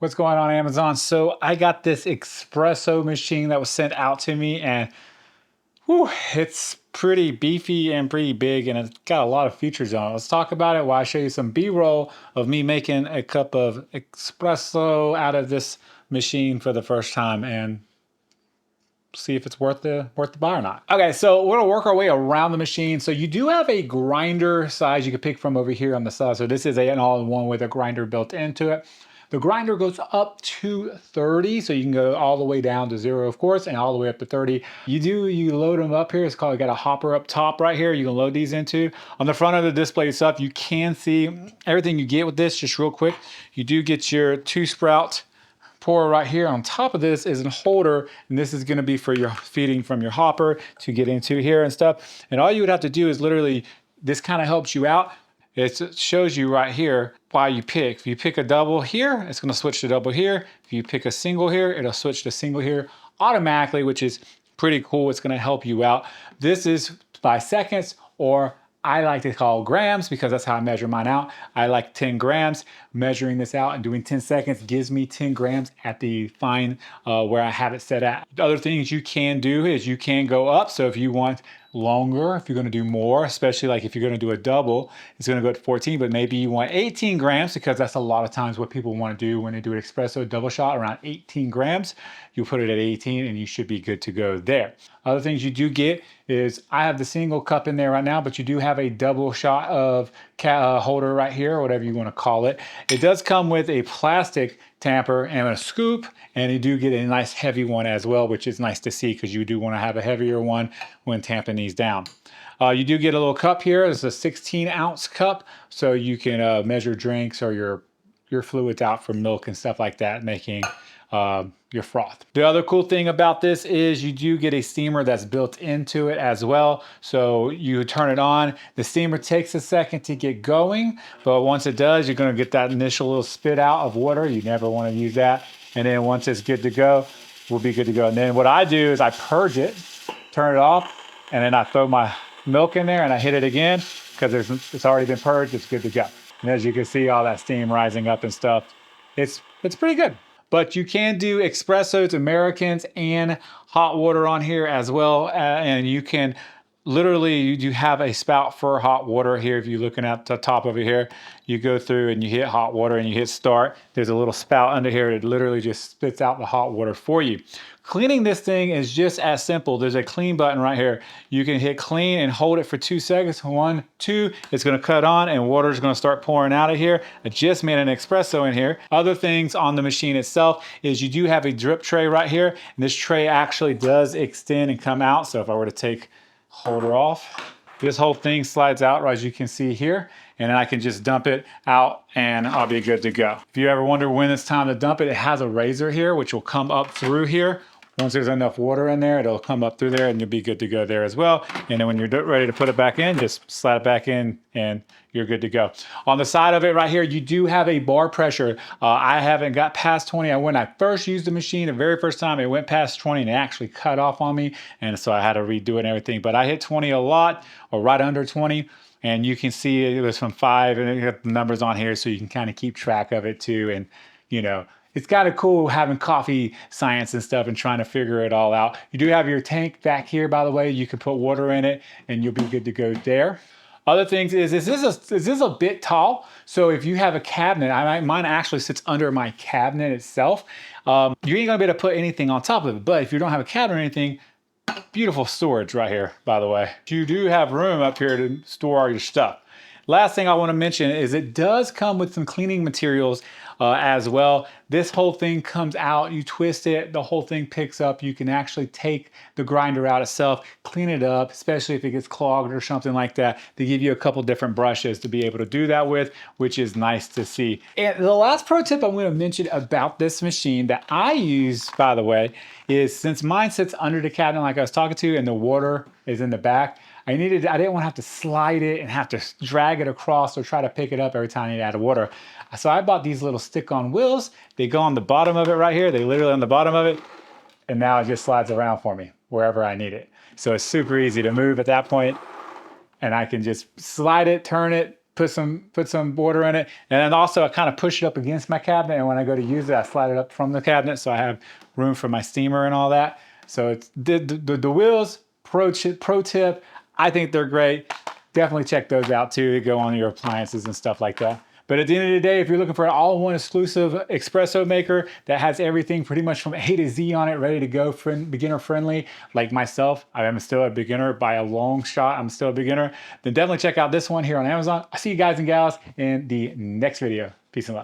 What's going on Amazon? So I got this espresso machine that was sent out to me, and whew, it's pretty beefy and pretty big, and it's got a lot of features on it. Let's talk about it while I show you some B-roll of me making a cup of espresso out of this machine for the first time, and see if it's worth the buy or not. Okay, so we're gonna work our way around the machine. So you do have a grinder size you can pick from over here on the side. So this is an all-in-one with a grinder built into it. The grinder goes up to 30, so you can go all the way down to 0, of course, and all the way up to 30. You load them up here. It's called, got a hopper up top right here. You can load these into. On the front of the display itself, you can see everything you get with this. Just real quick, you do get your 2-sprout pour right here. On top of this is a holder, and this is going to be for your feeding from your hopper to get into here and stuff. And all you would have to do is literally, this kind of helps you out. It shows you right here why you pick. If you pick a double here, it's going to switch to double here. If you pick a single here, it'll switch to single here automatically, which is pretty cool. It's going to help you out. This is by seconds, or I like to call grams because that's how I measure mine out. I like 10 grams. Measuring this out and doing 10 seconds gives me 10 grams at the fine where I have it set at. The other things you can do is you can go up. So if you want longer, if you're going to do more, especially like if you're going to do a double, it's going to go to 14, but maybe you want 18 grams because that's a lot of times what people want to do when they do an espresso double shot, around 18 grams. You put it at 18 and you should be good to go there. Other things you do get is I have the single cup in there right now, but you do have a double shot of holder right here, or whatever you want to call it. It does come with a plastic tamper and a scoop, and you do get a nice heavy one as well, which is nice to see because you do want to have a heavier one when tamping these down. You do get a little cup here. It's a 16-ounce cup, so you can measure drinks or your fluids out for milk and stuff like that, making your froth. The other cool thing about this is you do get a steamer that's built into it as well. So you turn it on, the steamer takes a second to get going, but once it does, you're gonna get that initial little spit out of water. You never wanna use that. And then once it's good to go, we'll be good to go. And then what I do is I purge it, turn it off, and then I throw my milk in there and I hit it again because it's already been purged, it's good to go. And as you can see, all that steam rising up and stuff, it's pretty good. But you can do espressos, Americans, and hot water on here as well. And you can literally, you have a spout for hot water here. If you're looking at the top over here, you go through and you hit hot water and you hit start. There's a little spout under here that literally just spits out the hot water for you. Cleaning this thing is just as simple. There's a clean button right here. You can hit clean and hold it for 2 seconds. 1, 2, it's gonna cut on and water is gonna start pouring out of here. I just made an espresso in here. Other things on the machine itself is you do have a drip tray right here. And this tray actually does extend and come out. So if I were to take holder off, this whole thing slides out, as you can see here, and then I can just dump it out and I'll be good to go. If you ever wonder when it's time to dump it, it has a razor here, which will come up through here. Once there's enough water in there, it'll come up through there and you'll be good to go there as well. And then when you're ready to put it back in, just slide it back in and you're good to go. On the side of it right here, you do have a bar pressure. I haven't got past 20. When I first used the machine, the very first time, it went past 20 and it actually cut off on me. And so I had to redo it and everything. But I hit 20 a lot, or right under 20. And you can see it was from 5, and you got the numbers on here so you can kind of keep track of it too. And, you know, it's kind of cool having coffee science and stuff and trying to figure it all out. You do have your tank back here, by the way. You can put water in it and you'll be good to go there. Other things is this is a bit tall. So if you have a cabinet, mine actually sits under my cabinet itself. You ain't gonna be able to put anything on top of it. But if you don't have a cabinet or anything, beautiful storage right here, by the way. You do have room up here to store all your stuff. Last thing I want to mention is it does come with some cleaning materials as well. This whole thing comes out, you twist it, the whole thing picks up. You can actually take the grinder out itself, clean it up, especially if it gets clogged or something like that. They give you a couple different brushes to be able to do that with, which is nice to see. And the last pro tip I'm going to mention about this machine that I use, by the way, is since mine sits under the cabinet like I was talking to and the water is in the back, I didn't want to have to slide it and have to drag it across or try to pick it up every time I need to add water. So I bought these little stick-on wheels. They go on the bottom of it right here. They literally on the bottom of it. And now it just slides around for me wherever I need it. So it's super easy to move at that point. And I can just slide it, turn it, put some border in it. And then also I kind of push it up against my cabinet, and when I go to use it, I slide it up from the cabinet so I have room for my steamer and all that. So it's the wheels, pro tip, I think they're great. Definitely check those out too. They go on your appliances and stuff like that. But at the end of the day, if you're looking for an all-in-one exclusive espresso maker that has everything pretty much from A to Z on it, ready to go, beginner friendly, like myself, I am still a beginner by a long shot. I'm still a beginner. Then definitely check out this one here on Amazon. I'll see you guys and gals in the next video. Peace and love.